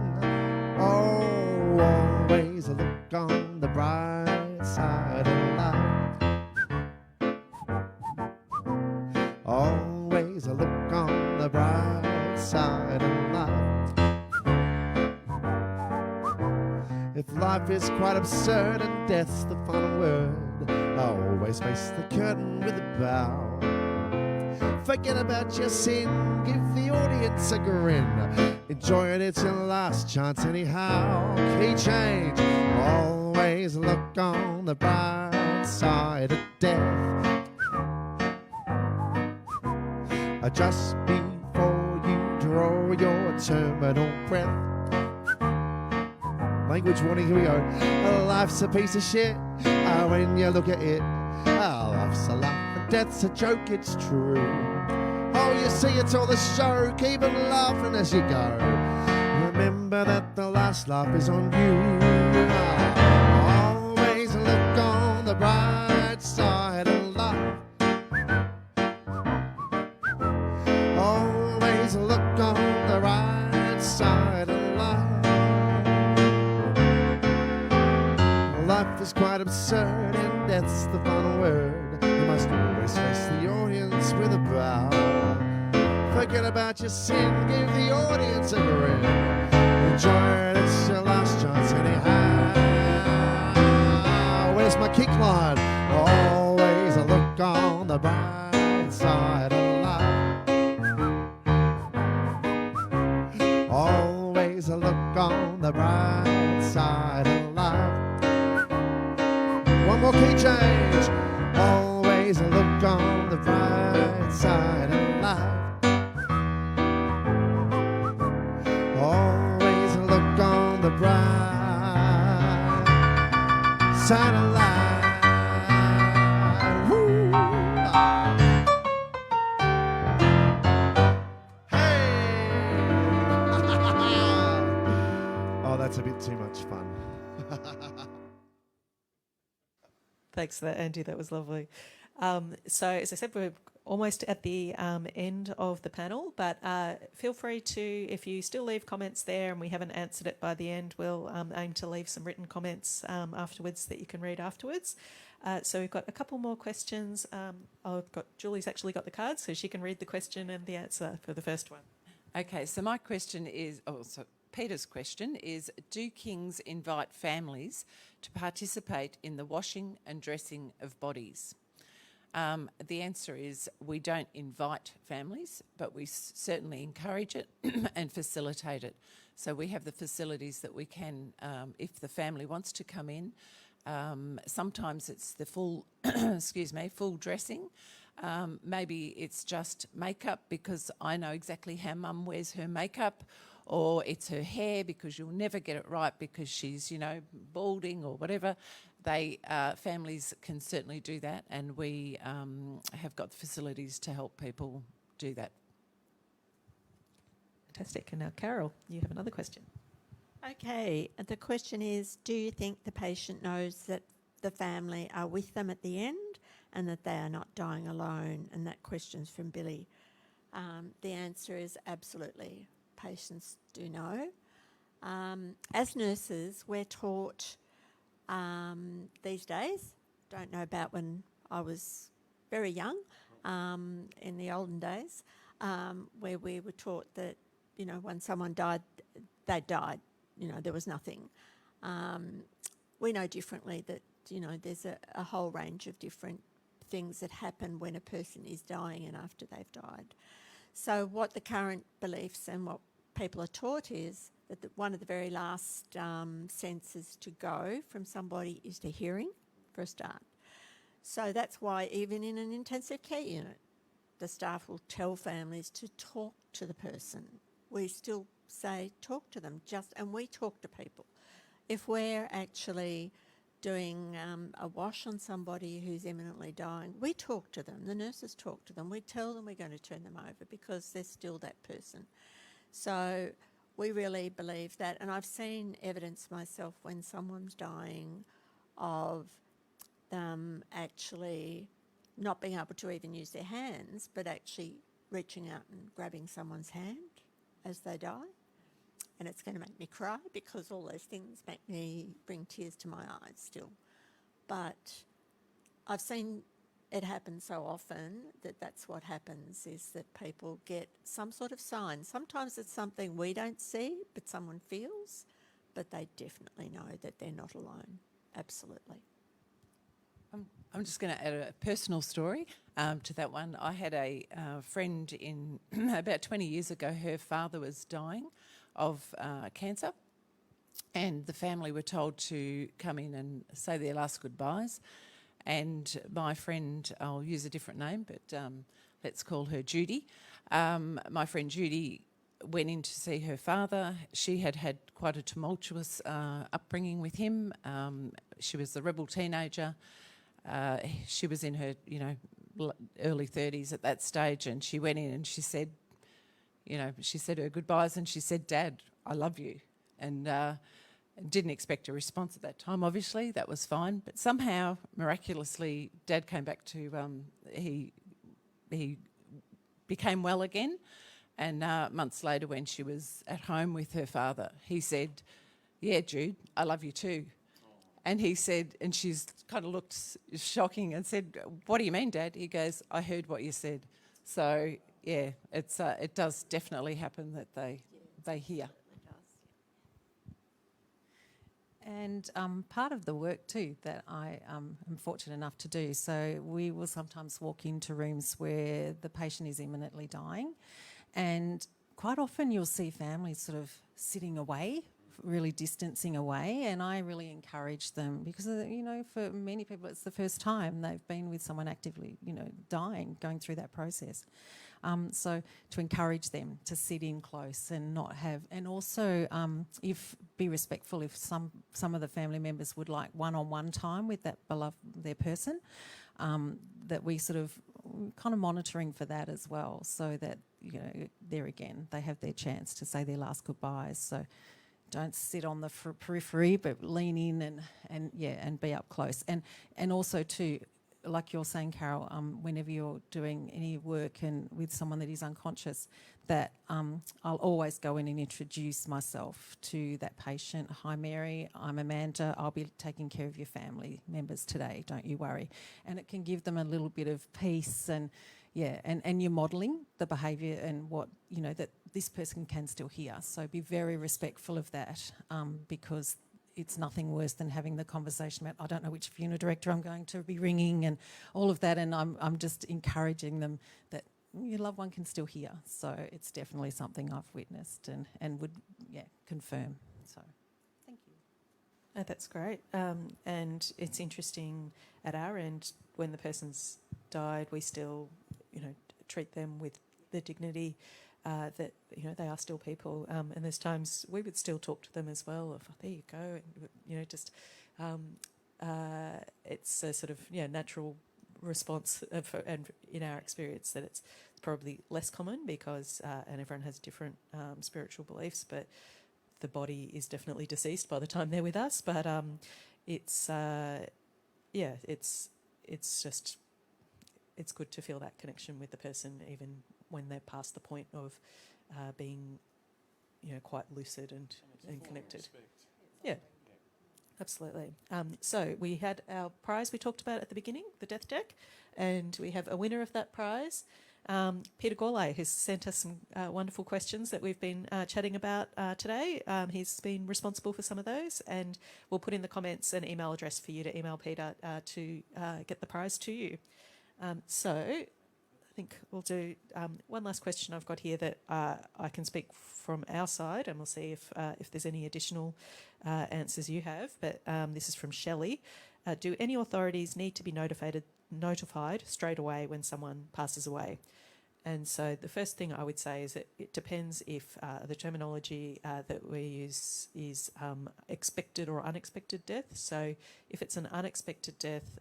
Oh, always look on the bright side of life. Always look on the bright side of life. If life is quite absurd and death's the final word, always face the curtain with a bow. Forget about your sin, give the audience a grin. Enjoy it, it's your last chance anyhow. Key change, always look on the bright side of death. Just before you draw your terminal breath. Language warning, here we go. Life's a piece of shit when you look at it. Life's a laugh and death's a joke, it's true. Oh, you see, it's all the show, keep on laughing as you go. Remember that the last laugh is on you. Always look on the bright side of life. Always look on the right side of life. Life is quite absurd and death's the final word. You must always face the audience with a bow. Forget about your sin, give the audience a grin. Enjoy it, it's your last chance anyhow. Where's my kick line? Always look on the bright side of life. Always a look on the bright side of life. One more key change. Always a look on the bright side of life. Always a look on the bright side of life. Woo! Oh, that's a bit too much fun. Thanks for that, Andy. That was lovely. So, as I said, we're almost at the end of the panel, but feel free to, if you still leave comments there and we haven't answered it by the end, we'll aim to leave some written comments afterwards that you can read afterwards. So we've got a couple more questions. Julie's actually got the cards, so she can read the question and the answer for the first one. Okay, so my question is, Peter's question is, do kings invite families to participate in the washing and dressing of bodies? The answer is we don't invite families, but we certainly encourage it and facilitate it. So we have the facilities that we can, if the family wants to come in, sometimes it's the full, full dressing. Maybe it's just makeup because I know exactly how mum wears her makeup, or it's her hair because you'll never get it right because she's, balding or whatever. Families can certainly do that, and we have got facilities to help people do that. Fantastic. And now, Carol, you have another question. Okay, the question is, do you think the patient knows that the family are with them at the end and that they are not dying alone? And that question's from Billy. The answer is absolutely. Patients do know. As nurses, we're taught these days, don't know about when I was very young, in the olden days, where we were taught that, when someone died, they died. There was nothing. We know differently that, there's a whole range of different things that happen when a person is dying and after they've died. So what the current beliefs and what people are taught is that one of the very last senses to go from somebody is the hearing, for a start. So that's why even in an intensive care unit, the staff will tell families to talk to the person. We still say talk to them, and we talk to people. If we're actually doing a wash on somebody who's imminently dying, we talk to them, the nurses talk to them, we tell them we're going to turn them over because they're still that person. So we really believe that, and I've seen evidence myself when someone's dying of them actually not being able to even use their hands, but actually reaching out and grabbing someone's hand as they die. And it's going to make me cry because all those things make me bring tears to my eyes still. But I've seen it happen so often that that's what happens, is that people get some sort of sign. Sometimes it's something we don't see, but someone feels, but they definitely know that they're not alone. Absolutely. I'm just going to add a personal story to that one. I had a friend in about 20 years ago. Her father was dying of cancer, and the family were told to come in and say their last goodbyes. And my friend, I'll use a different name, but let's call her Judy. My friend Judy went in to see her father. She had had quite a tumultuous upbringing with him. She was the rebel teenager. She was in her, early 30s at that stage, and she went in and she said, she said her goodbyes, and she said, "Dad, I love you." And didn't expect a response at that time, obviously. That was fine. But somehow, miraculously, Dad came back to, he became well again. And months later, when she was at home with her father, he said, "Yeah, Jude, I love you too." And he said, and she's kind of looked shocking and said, "What do you mean, Dad?" He goes, "I heard what you said." So, yeah, it does definitely happen that they hear. And part of the work too that I am fortunate enough to do, so we will sometimes walk into rooms where the patient is imminently dying, and quite often you'll see families sort of sitting away, really distancing away, and I really encourage them because, you know, for many people it's the first time they've been with someone actively, you know, dying, going through that process. So to encourage them to sit in close and not have, and also be respectful if some of the family members would like one-on-one time with that beloved, their person, that we sort of kind of monitoring for that as well, so that, you know, there again, they have their chance to say their last goodbyes. So don't sit on the periphery, but lean in and be up close. And also too, like you're saying, Carol, whenever you're doing any work and with someone that is unconscious, that I'll always go in and introduce myself to that patient. Hi, Mary, I'm Amanda. I'll be taking care of your family members today. Don't you worry. And it can give them a little bit of peace and you're modelling the behaviour and what, you know, that this person can still hear. So be very respectful of that, because it's nothing worse than having the conversation about, I don't know which funeral director I'm going to be ringing and all of that, and I'm just encouraging them that your loved one can still hear. So it's definitely something I've witnessed and would confirm. So thank you. Oh, that's great. And it's interesting at our end, when the person's died, we still, you know, treat them with the dignity that, you know, they are still people. And there's times we would still talk to them as well of, oh, there you go. And, you know, just it's a sort of, natural response and in our experience that it's probably less common because, and everyone has different spiritual beliefs, but the body is definitely deceased by the time they're with us. But it's just, it's good to feel that connection with the person even when they're past the point of being, you know, quite lucid and connected. Yeah, absolutely. So we had our prize we talked about at the beginning, the death deck, and we have a winner of that prize, 𝗕𝗿𝗶𝗴, who's sent us some wonderful questions that we've been chatting about today. He's been responsible for some of those, and we'll put in the comments an email address for you to email Peter to get the prize to you. So I think we'll do one last question I've got here that I can speak from our side, and we'll see if there's any additional answers you have. But this is from Shelley. Do any authorities need to be notified straight away when someone passes away? And so the first thing I would say is that it depends if the terminology that we use is expected or unexpected death. So if it's an unexpected death,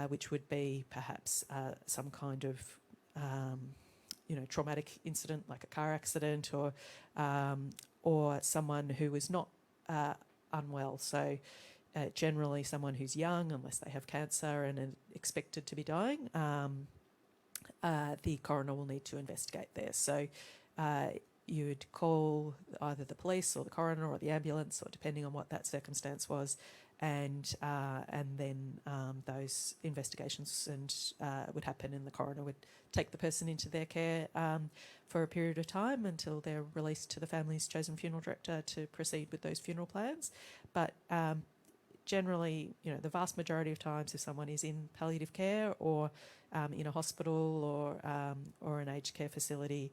which would be perhaps some kind of, traumatic incident like a car accident or someone who is not unwell. So generally someone who's young, unless they have cancer and are expected to be dying, the coroner will need to investigate there. So you would call either the police or the coroner or the ambulance, or depending on what that circumstance was, and then those investigations would happen, and the coroner would take the person into their care for a period of time until they're released to the family's chosen funeral director to proceed with those funeral plans. But generally, the vast majority of times, if someone is in palliative care or in a hospital or an aged care facility,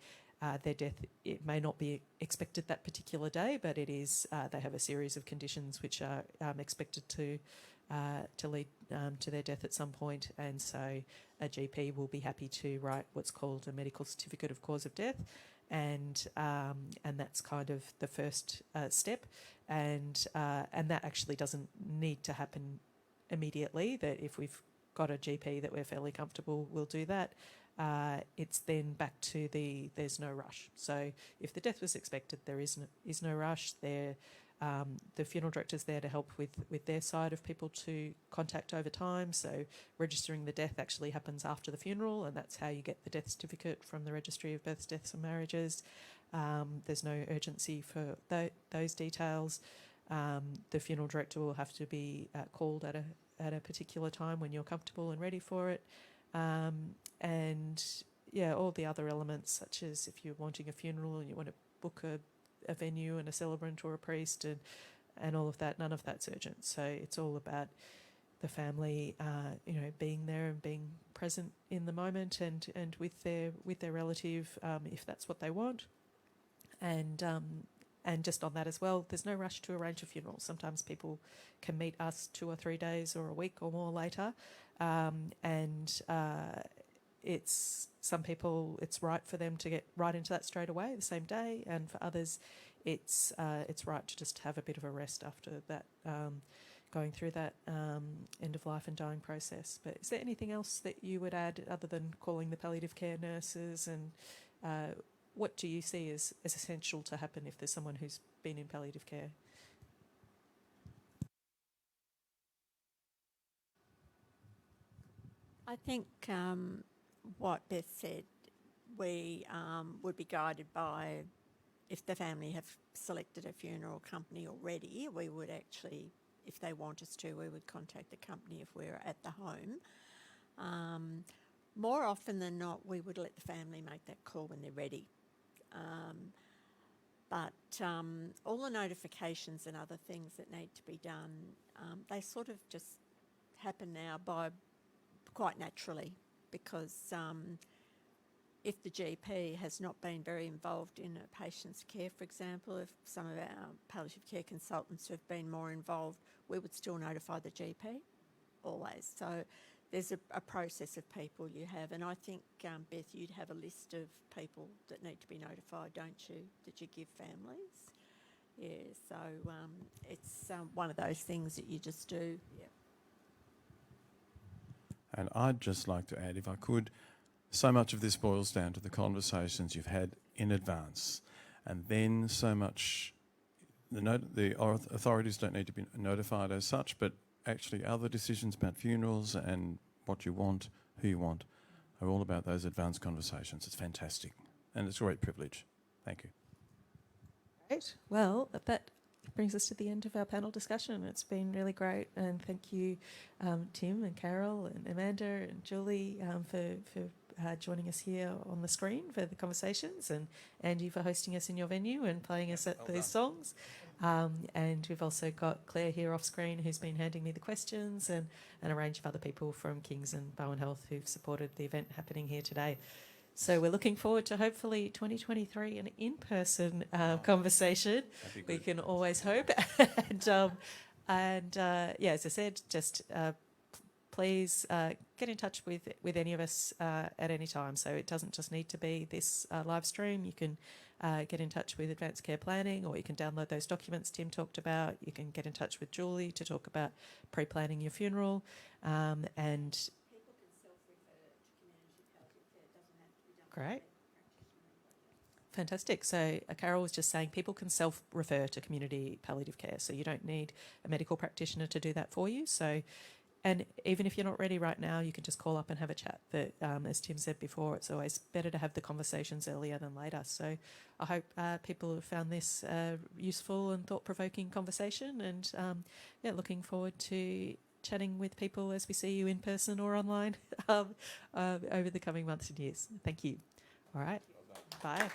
their death, it may not be expected that particular day, but it is. They have a series of conditions which are expected to lead to their death at some point, and so a GP will be happy to write what's called a medical certificate of cause of death, and that's kind of the first step, and that actually doesn't need to happen immediately. That if we've got a GP that we're fairly comfortable, we'll do that. It's then back to there's no rush. So if the death was expected, there is no rush. The funeral director's there to help with their side of people to contact over time. So registering the death actually happens after the funeral, and that's how you get the death certificate from the Registry of Births, Deaths and Marriages. There's no urgency for those details. The funeral director will have to be called at a particular time when you're comfortable and ready for it. And all the other elements, such as if you're wanting a funeral and you want to book a venue and a celebrant or a priest, and and all of that, none of that's urgent. So it's all about the family, being there and being present in the moment and with their relative, if that's what they want. And just on that as well, there's no rush to arrange a funeral. Sometimes people can meet us 2 or 3 days or a week or more later, it's some people, it's right for them to get right into that straight away, the same day, and for others, it's right to just have a bit of a rest after that, going through that end of life and dying process. But is there anything else that you would add other than calling the palliative care nurses, and what do you see as essential to happen if there's someone who's been in palliative care? I think what Beth said, we would be guided by, if the family have selected a funeral company already, we would actually, if they want us to, we would contact the company if we're at the home. More often than not, we would let the family make that call when they're ready. But all the notifications and other things that need to be done, they sort of just happen now quite naturally, because if the GP has not been very involved in a patient's care, for example, if some of our palliative care consultants have been more involved, we would still notify the GP, always. So there's a process of people you have, and I think, Beth, you'd have a list of people that need to be notified, don't you, that you give families? Yeah, so it's one of those things that you just do. Yeah. And I'd just like to add, if I could, so much of this boils down to the conversations you've had in advance, and then so much, the authorities don't need to be notified as such, but actually other decisions about funerals and what you want, who you want, are all about those advanced conversations. It's fantastic, and it's a great privilege. Thank you. Great. Well, that brings us to the end of our panel discussion. It's been really great, and thank you, Tim and Carol and Amanda and Julie, for joining us here on the screen for the conversations, and Angie for hosting us in your venue and playing us at these songs. And we've also got Claire here off screen, who's been handing me the questions, and a range of other people from Kings and Barwon Health who've supported the event happening here today. So we're looking forward to hopefully 2023 an in-person conversation. We can always hope. And as I said, just please get in touch with any of us at any time. So it doesn't just need to be this live stream. You can get in touch with Advanced Care Planning, or you can download those documents Tim talked about. You can get in touch with Julie to talk about pre-planning your funeral. And People can self-refer to community palliative care. It doesn't have to be done. Great. Fantastic. So Carol was just saying people can self-refer to community palliative care, so you don't need a medical practitioner to do that for you. So, and even if you're not ready right now, you can just call up and have a chat. But as Tim said before, it's always better to have the conversations earlier than later. So I hope people have found this useful and thought-provoking conversation, and looking forward to chatting with people as we see you in person or online over the coming months and years. Thank you. All right. Bye.